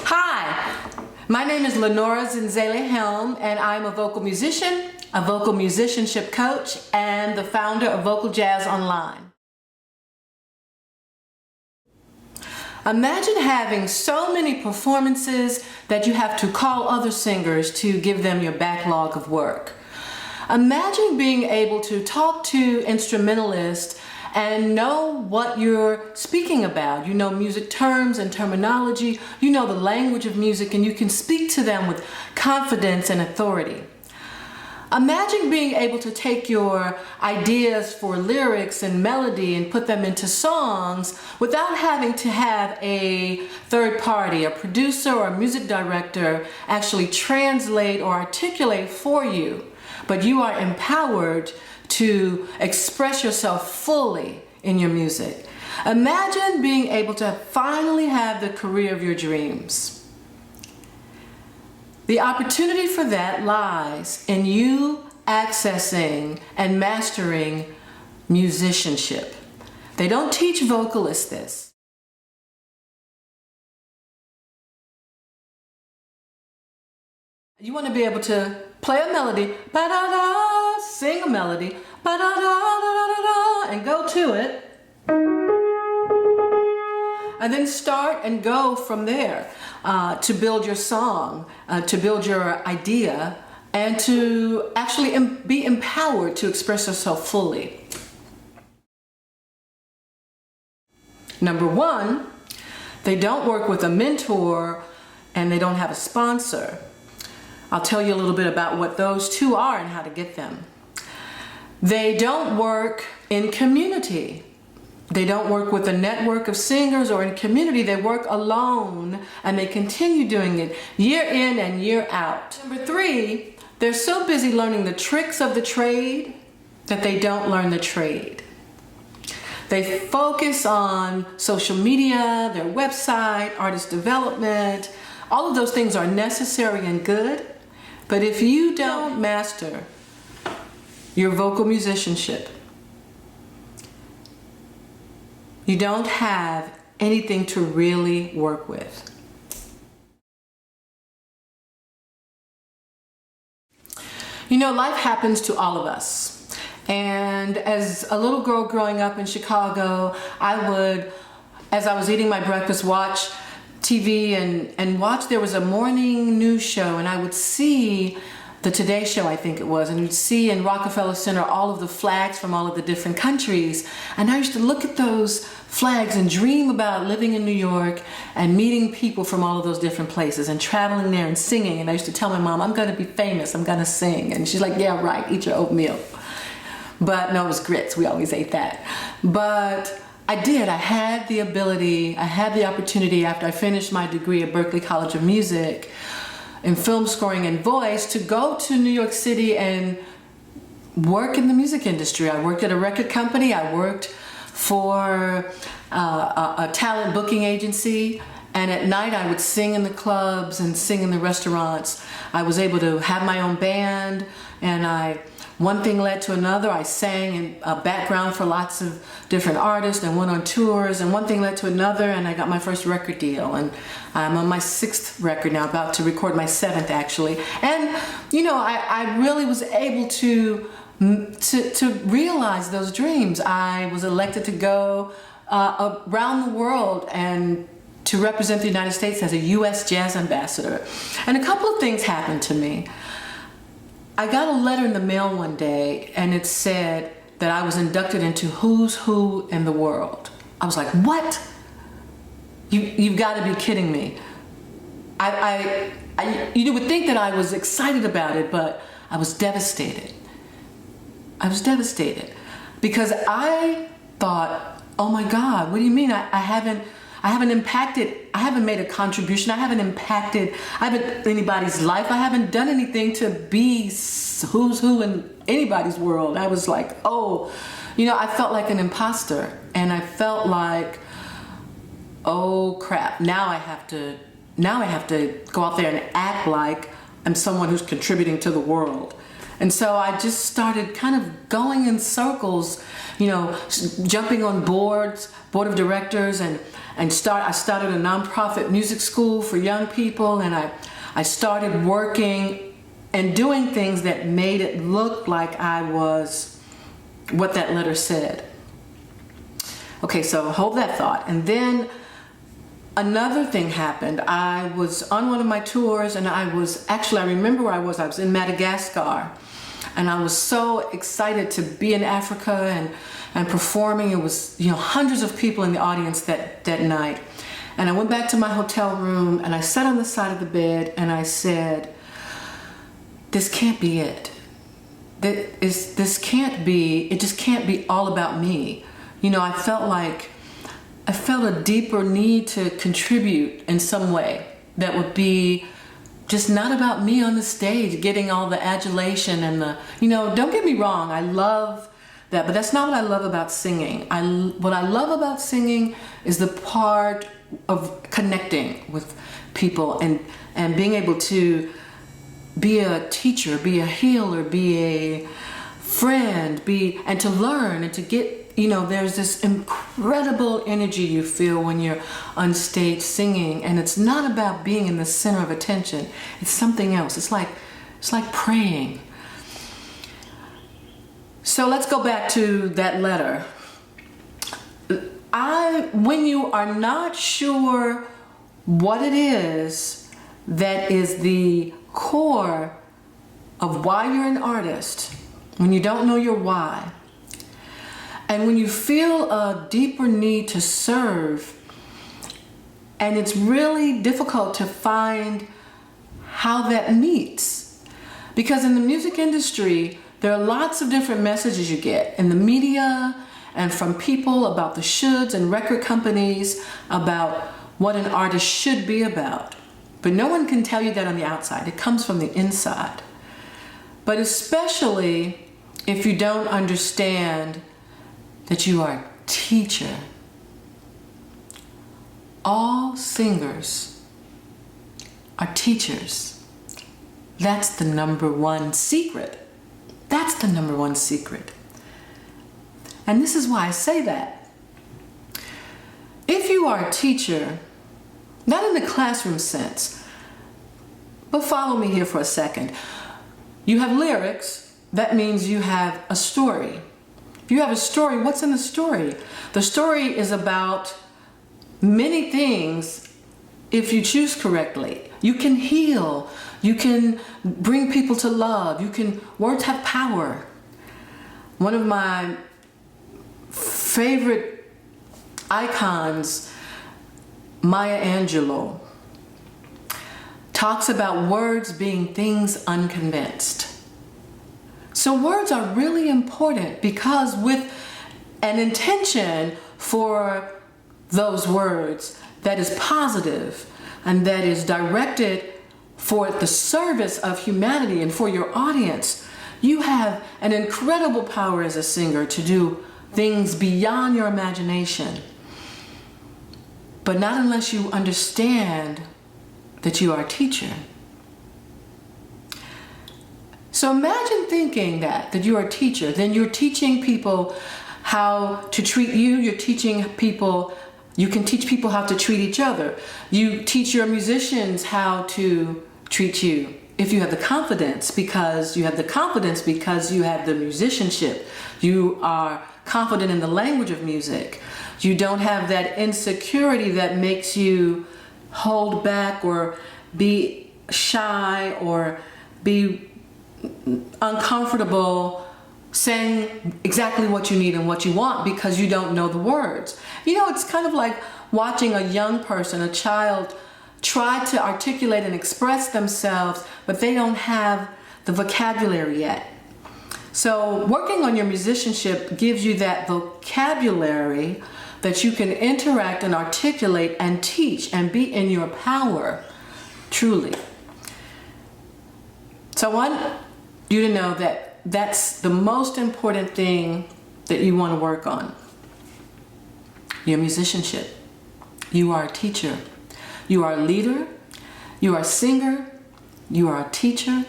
Hi, my name is Lenora Zenzalai Helm, and I'm a vocal musician, a vocal musicianship coach, and the founder of Vocal Jazz Online. Imagine having so many performances that you have to call other singers to give them your backlog of work. Imagine being able to talk to instrumentalists and know what you're speaking about. You know music terms and terminology, you know the language of music, and you can speak to them with confidence and authority. Imagine being able to take your ideas for lyrics and melody and put them into songs without having to have a third party, a producer or a music director actually translate or articulate for you, but you are empowered to express yourself fully in your music. Imagine being able to finally have the career of your dreams. The opportunity for that lies in you accessing and mastering musicianship. They don't teach vocalists this. You want to be able to play a melody, ba-da-da, sing a melody, ba-da-da-da-da-da, and go to it. And then start and go from there to build your song, to build your idea, and to actually be empowered to express yourself fully. Number one, they don't work with a mentor and they don't have a sponsor. I'll tell you a little bit about what those two are and how to get them. They don't work in community. They don't work with a network of singers or in community. They work alone, and they continue doing it year in and year out. Number three, they're so busy learning the tricks of the trade that they don't learn the trade. They focus on social media, their website, artist development. All of those things are necessary and good, but if you don't master your vocal musicianship, you don't have anything to really work with. You know, life happens to all of us. And as a little girl growing up in Chicago, I would, as I was eating my breakfast, watch TV and watch, there was a morning news show, and I would see the Today Show, I think it was, and you'd see in Rockefeller Center all of the flags from all of the different countries. And I used to look at those flags and dream about living in New York and meeting people from all of those different places and traveling there and singing. And I used to tell my mom, I'm going to be famous, I'm going to sing. And she's like, yeah, right, eat your oatmeal. But no, it was grits, we always ate that. But I did, I had the ability, I had the opportunity after I finished my degree at Berklee College of Music in film scoring and voice to go to New York City and work in the music industry. I worked at a record company, I worked for a talent booking agency, and at night I would sing in the clubs and sing in the restaurants. I was able to have my own band, and one thing led to another. I sang in a background for lots of different artists and went on tours, and one thing led to another, and I got my first record deal, and I'm on my 6th record now, about to record my 7th actually. And you know, I really was able to realize those dreams. I was elected to go around the world and to represent the United States as a U.S. jazz ambassador. And a couple of things happened to me. I got a letter in the mail one day, and it said that I was inducted into Who's Who in the World. I was like, what? You've got to be kidding me. You would think that I was excited about it, but I was devastated. I was devastated because I thought, oh my God, what do you mean I haven't impacted, I haven't made a contribution, I haven't impacted anybody's life, I haven't done anything to be who's who in anybody's world. I was like, oh, you know, I felt like an imposter, and I felt like, oh crap, now I have to go out there and act like I'm someone who's contributing to the world. And so I just started kind of going in circles, jumping on board of directors, and I started a nonprofit music school for young people, and I started working and doing things that made it look like I was what that letter said. Okay, so hold that thought. And then another thing happened. I was on one of my tours, and I remember where I was in Madagascar. And I was so excited to be in Africa and performing. It was, hundreds of people in the audience that night. And I went back to my hotel room, and I sat on the side of the bed, and I said, this can't be it. It just can't be all about me. I felt a deeper need to contribute in some way that would be just not about me on the stage, getting all the adulation and don't get me wrong, I love that, but that's not what I love about singing. What I love about singing is the part of connecting with people and being able to be a teacher, be a healer, be a friend, and to learn and to get, there's this incredible energy you feel when you're on stage singing, and it's not about being in the center of attention. It's something else. It's like praying. So let's go back to that letter. When you are not sure what it is that is the core of why you're an artist, when you don't know your why, and when you feel a deeper need to serve, and it's really difficult to find how that meets. Because in the music industry, there are lots of different messages you get in the media and from people about the shoulds and record companies about what an artist should be about. But no one can tell you that on the outside. It comes from the inside. But especially if you don't understand that you are a teacher. All singers are teachers. That's the number one secret. That's the number one secret. And this is why I say that. If you are a teacher, not in the classroom sense, but follow me here for a second. You have lyrics, that means you have a story. If you have a story, what's in the story? The story is about many things if you choose correctly. You can heal. You can bring people to love. Words have power. One of my favorite icons, Maya Angelou, talks about words being things unconvinced. So words are really important because with an intention for those words that is positive and that is directed for the service of humanity and for your audience, you have an incredible power as a singer to do things beyond your imagination. But not unless you understand that you are a teacher. So imagine thinking that you are a teacher. Then you're teaching people how to treat you. You're teaching people, you can teach people how to treat each other. You teach your musicians how to treat you. If you have the confidence, because you have the musicianship. You are confident in the language of music. You don't have that insecurity that makes you hold back or be shy or be uncomfortable saying exactly what you need and what you want because you don't know the words. It's kind of like watching a young person, a child, try to articulate and express themselves, but they don't have the vocabulary yet. So working on your musicianship gives you that vocabulary that you can interact and articulate and teach and be in your power, truly. So I want you to know that that's the most important thing that you want to work on. Your musicianship. You are a teacher. You are a leader. You are a singer. You are a teacher.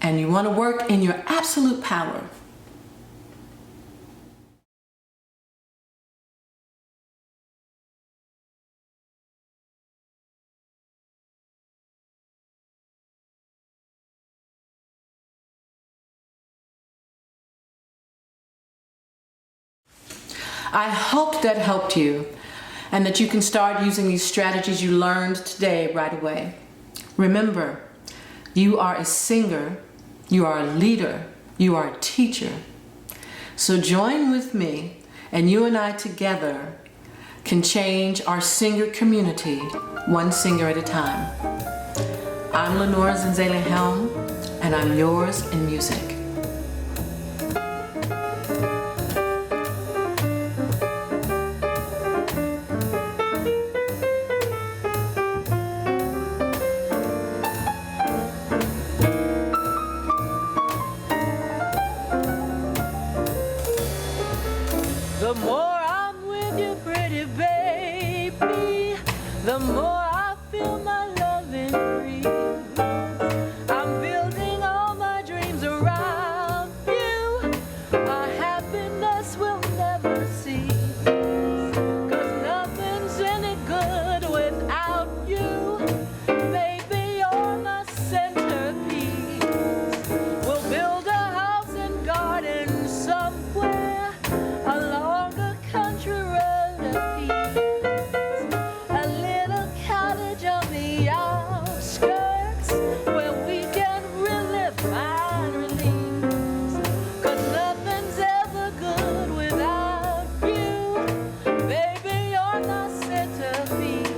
and you want to work in your absolute power. I hope that helped you and that you can start using these strategies you learned today right away. Remember, you are a singer, you are a leader, you are a teacher. So join with me, and you and I together can change our singer community one singer at a time. I'm Lenora Zenzalai Helm, and I'm yours in music. The more I'm with you, pretty baby, the more I feel my love increase. I'm building all my dreams around you. Our happiness will never cease. 'Cause nothing's any good without you. Baby, you're my centerpiece. We'll build a house and garden somewhere along a country road of peace, a little cottage on the outskirts where we can relive and release. 'Cause nothing's ever good without you. Baby, you're my centerpiece.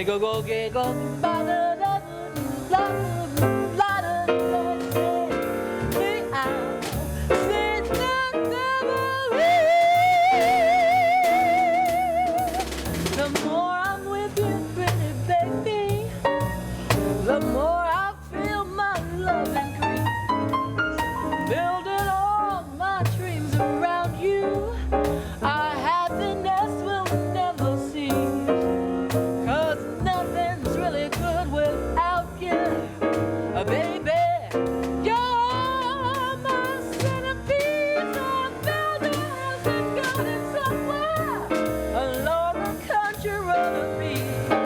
Go go get go ba da da da da da the more I'm with you, pretty baby, the more I feel my love increase. Building all my dreams around you, our happiness will never cease. 'Cause nothing's really good without you, baby. You're my centerpiece. I'll build a house and garden somewhere along a country road of peace.